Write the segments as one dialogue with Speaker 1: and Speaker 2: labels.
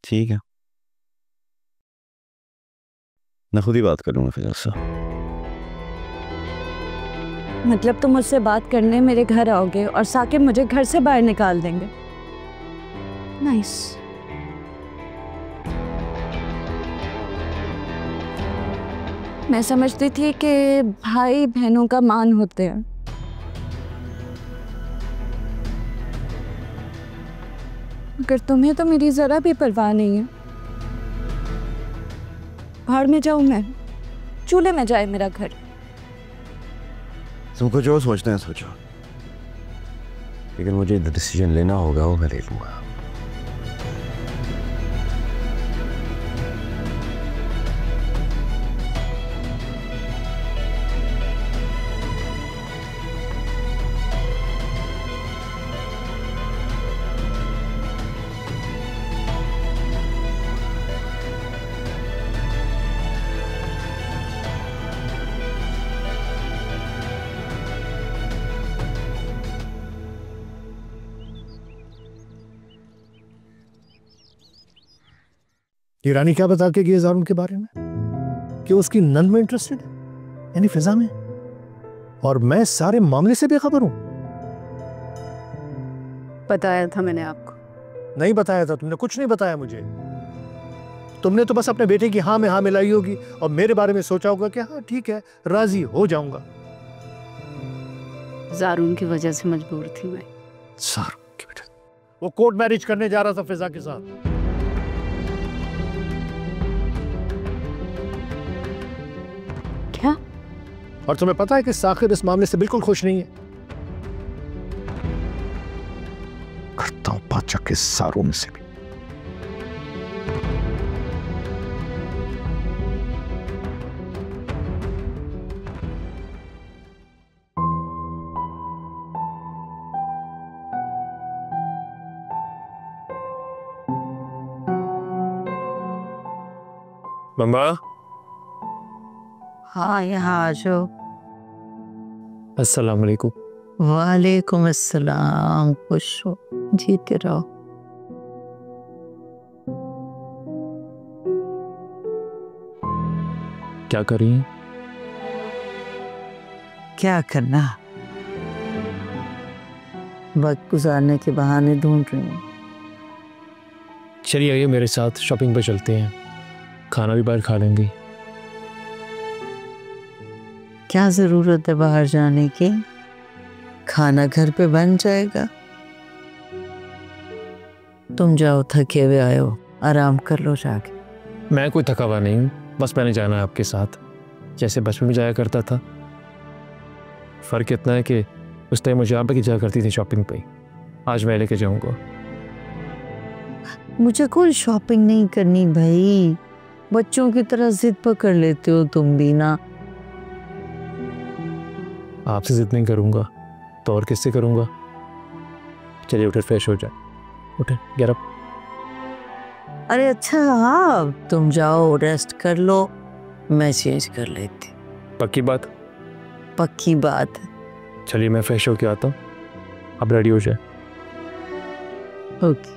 Speaker 1: ठीक है, मैं खुद ही बात करूंगा फिजा से।
Speaker 2: मतलब तुम मुझसे बात करने मेरे घर आओगे और साकिब मुझे घर से बाहर निकाल देंगे? नाइस। मैं समझती थी कि भाई बहनों का मान होते हैं। मगर तुम्हें तो मेरी जरा भी परवाह नहीं है। भाड़ में जाऊं मैं, चूल्हे में जाए मेरा घर।
Speaker 1: तुमको जो सोचना है सोचो, लेकिन मुझे डिसीजन लेना होगा वो मैं ले लूंगा।
Speaker 3: ये रानी क्या बता के गई ज़ारुन के बारे में कि उसकी नन में इंटरेस्टेड है, यानी फिजा में, और मैं सारे मामले से बेखबर हूं।
Speaker 4: बताया था मैंने आपको।
Speaker 3: नहीं बताया था तुमने, कुछ नहीं बताया मुझे। तुमने तो बस अपने बेटे की हाँ में हाँ मिलाई होगी और मेरे बारे में सोचा होगा कि हाँ ठीक है, राजी हो जाऊंगा।
Speaker 4: ज़ारुन की वजह से मजबूर थी मैं।
Speaker 3: ज़ारुन के बेटे, वो कोर्ट मैरिज करने जा रहा था फिजा के साथ।
Speaker 4: क्या?
Speaker 3: और तुम्हें पता है कि साकिब इस मामले से बिल्कुल खुश नहीं है। करता हूं बादशाह के ज़ारुन से भी।
Speaker 5: मम्मा।
Speaker 6: हाँ, यहाँ आ जाओ।
Speaker 5: अस्सलाम वालेकुम।
Speaker 6: वालेकुम अस्सलाम, खुश हो, जीते रहो।
Speaker 5: क्या कर रही हैं?
Speaker 6: क्या करना, वक्त गुजारने के बहाने ढूंढ रही हूँ।
Speaker 5: चलिए आइए मेरे साथ शॉपिंग पर चलते हैं, खाना भी बाहर खा लेंगे।
Speaker 6: क्या जरूरत है बाहर जाने की, खाना घर पे बन जाएगा। तुम जाओ, थके हुए आए हो, आराम कर लो जाके।
Speaker 5: मैं कोई थका हुआ नहीं हूँ, बस मैंने जाना है आपके साथ, जैसे बचपन में जाया करता था। फ़र्क इतना है कि उस टाइम मुझे आप ही जाया करती थी शॉपिंग पे, आज मैं लेके जाऊँगा।
Speaker 6: मुझे कोई शॉपिंग नहीं करनी भाई, बच्चों की तरह जिद पकड़ लेते हो तुम भी ना।
Speaker 5: आपसे जिद नहीं करूँगा तो और किससे करूँगा। चलिए उठे, फ्रेश हो जाए, उठे, गेट अप।
Speaker 6: अरे अच्छा, हाँ तुम जाओ रेस्ट कर लो, मैं चेंज कर लेती।
Speaker 5: पक्की बात?
Speaker 6: पक्की बात है।
Speaker 5: चलिए मैं फ्रेश होके आता हूँ, अब रेडी हो जाए।
Speaker 6: ओके।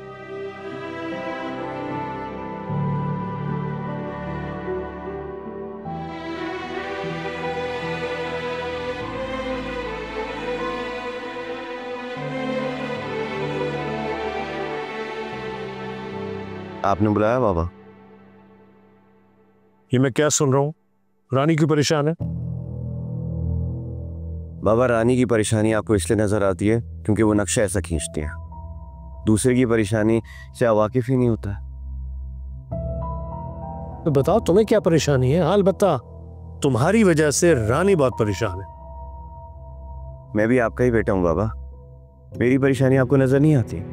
Speaker 1: आपने बुलाया बाबा?
Speaker 3: ये मैं क्या सुन रहा हूँ, रानी क्यों परेशान है?
Speaker 1: बाबा, रानी की परेशानी आपको इसलिए नजर आती है क्योंकि वो नक्शा ऐसा खींचती है, दूसरे की परेशानी से वाकिफ ही नहीं होता।
Speaker 3: तो बताओ तुम्हें क्या परेशानी है, हाल बता। तुम्हारी वजह से रानी बहुत परेशान है।
Speaker 1: मैं भी आपका ही बेटा हूं बाबा, मेरी परेशानी आपको नजर नहीं आती?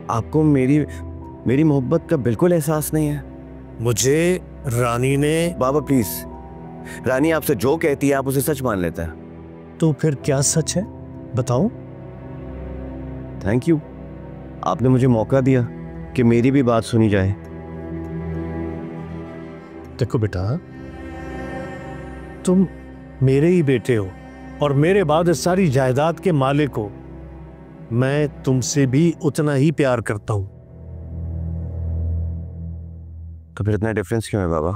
Speaker 1: आपको मेरी मोहब्बत का बिल्कुल एहसास नहीं है?
Speaker 3: मुझे रानी ने।
Speaker 1: बाबा प्लीज, रानी आपसे जो कहती है आप उसे सच मान लेता है।
Speaker 3: तो फिर क्या सच है बताओ।
Speaker 1: थैंक यू, आपने मुझे मौका दिया कि मेरी भी बात सुनी जाए।
Speaker 3: देखो बेटा, तुम मेरे ही बेटे हो और मेरे बाद इस सारी जायदाद के मालिक हो। मैं तुमसे भी उतना ही प्यार करता हूं,
Speaker 1: तो फिर इतना डिफरेंस क्यों है बाबा?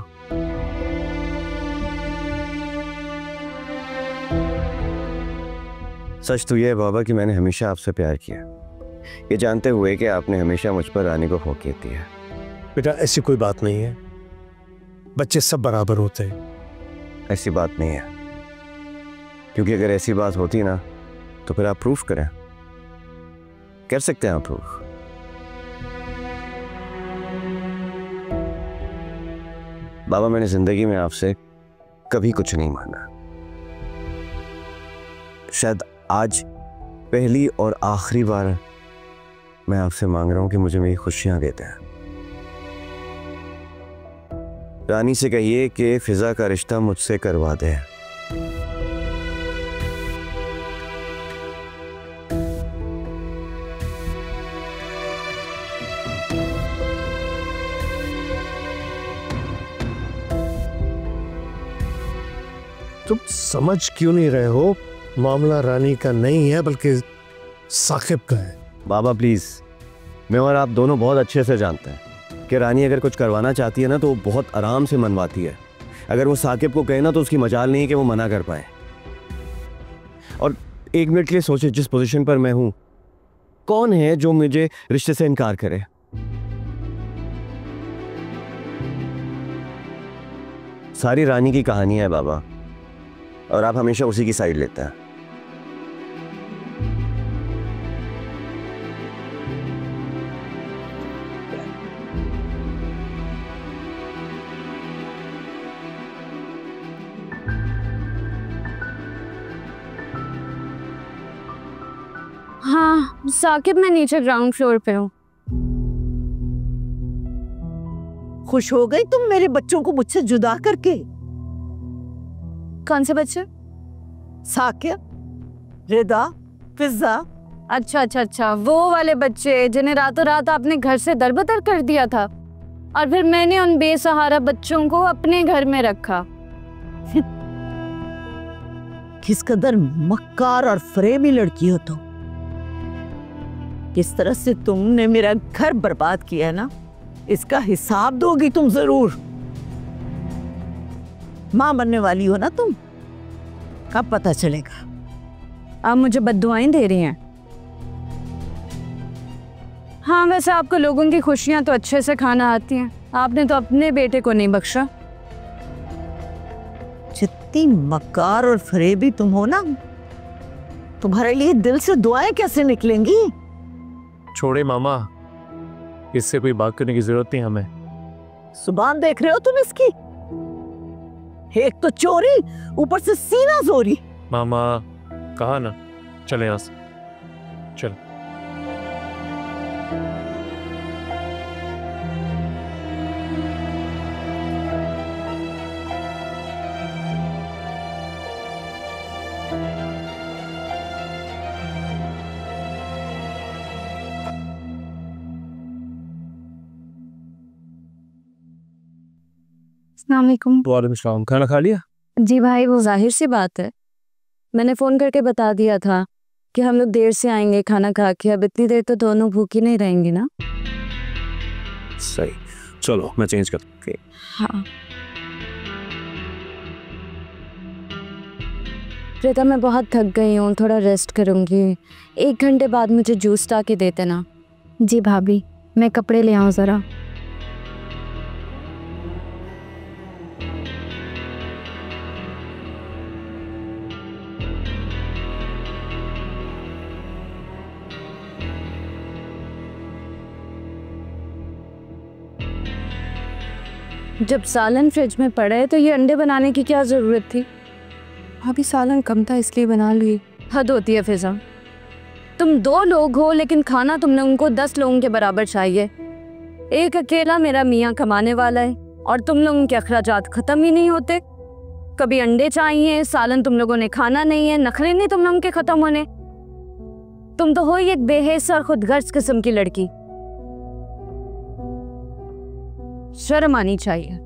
Speaker 1: सच तो यह है बाबा कि मैंने हमेशा आपसे प्यार किया, ये जानते हुए कि आपने हमेशा मुझ पर रानी को फौकियत दी है।
Speaker 3: बेटा ऐसी कोई बात नहीं है, बच्चे सब बराबर होते हैं।
Speaker 1: ऐसी बात नहीं है, क्योंकि अगर ऐसी बात होती ना तो फिर आप प्रूफ करें, कर सकते हैं आप प्रूफ। बाबा मैंने जिंदगी में आपसे कभी कुछ नहीं मांगा, शायद आज पहली और आखिरी बार मैं आपसे मांग रहा हूं कि मुझे मेरी खुशियां देते हैं। रानी से कहिए कि फिजा का रिश्ता मुझसे करवा दे।
Speaker 3: तुम समझ क्यों नहीं रहे हो? मामला रानी का नहीं है बल्कि साकिब का है।
Speaker 1: बाबा प्लीज, मैं और आप दोनों बहुत अच्छे से जानते हैं कि रानी अगर कुछ करवाना चाहती है ना तो वो बहुत आराम से मनवाती है। अगर वो साकिब को कहे ना तो उसकी मजाल नहीं है कि वो मना कर पाए। और एक मिनट के लिए सोचे, जिस पोजीशन पर मैं हूं, कौन है जो मुझे रिश्ते से इनकार करे? सारी रानी की कहानी है बाबा, और आप हमेशा उसी की साइड लेते हैं।
Speaker 2: हाँ साकिब, मैं नीचे ग्राउंड फ्लोर पे हूँ।
Speaker 6: खुश हो गई तुम मेरे बच्चों को मुझसे जुदा करके?
Speaker 2: कौन से बच्चे?
Speaker 6: साकिब, रिदा, फिजा।
Speaker 2: अच्छा अच्छा अच्छा, वो वाले बच्चे जिन्हें रातों रात आपने घर से दरबदर कर दिया था, और फिर मैंने उन बेसहारा बच्चों को अपने घर में रखा।
Speaker 6: किस कदर मक्कार और फरेबी लड़की हो तुम। किस तरह से तुमने मेरा घर बर्बाद किया ना, इसका हिसाब दोगी तुम जरूर। मां बनने वाली हो ना तुम, कब पता चलेगा।
Speaker 2: आप मुझे बद्दुआएं दे रही हैं। हाँ वैसे आपको लोगों की खुशियां तो अच्छे से खाना आती हैं, आपने तो अपने बेटे को नहीं बख्शा।
Speaker 6: जितनी मक्कार और फरेबी तुम हो ना, तुम्हारे लिए दिल से दुआएं कैसे निकलेंगी।
Speaker 5: छोड़े मामा, इससे कोई बात करने की जरूरत नहीं हमें।
Speaker 6: जुबान देख रहे हो तुम इसकी? एक तो चोरी, ऊपर से सीना जोरी।
Speaker 5: मामा कहा ना, चले यहाँ से, चल।
Speaker 2: अस्सलाम वालेकुम।
Speaker 5: वालेकुम सलाम। खाना खा लिया?
Speaker 2: जी भाई, वो जाहिर सी बात है, मैंने फ़ोन करके बता दिया था कि हम लोग देर से आएंगे खाना खा के। अब इतनी देर तो दोनों भूखी नहीं रहेंगे ना।
Speaker 5: सही, चलो मैं चेंज कर।
Speaker 2: हाँ प्रीता, मैं बहुत थक गई हूँ, थोड़ा रेस्ट करूँगी। 1 घंटे बाद मुझे जूस ला के देते ना। जी भाभी, मैं कपड़े ले आऊँ ज़रा। जब सालन फ्रिज में पड़ा है तो ये अंडे बनाने की क्या ज़रूरत थी? अभी सालन कम था इसलिए बना ली। हद होती है फिजा, तुम 2 लोग हो लेकिन खाना तुम लोगों को 10 लोगों के बराबर चाहिए। एक अकेला मेरा मियाँ कमाने वाला है और तुम लोगों के अखराजात ख़त्म ही नहीं होते। कभी अंडे चाहिए, सालन तुम लोगों ने खाना नहीं है, नखरे नहीं तुम लोगों के ख़त्म होने। तुम तो हो ही एक बेहिस और खुदगर्ज किस्म की लड़की, शर्म आनी चाहिए।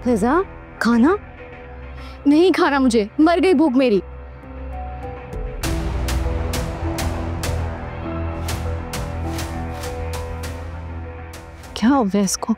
Speaker 2: फिजा, खाना नहीं खाना, मुझे मर गई भूख मेरी।
Speaker 7: क्या हो गया इसको?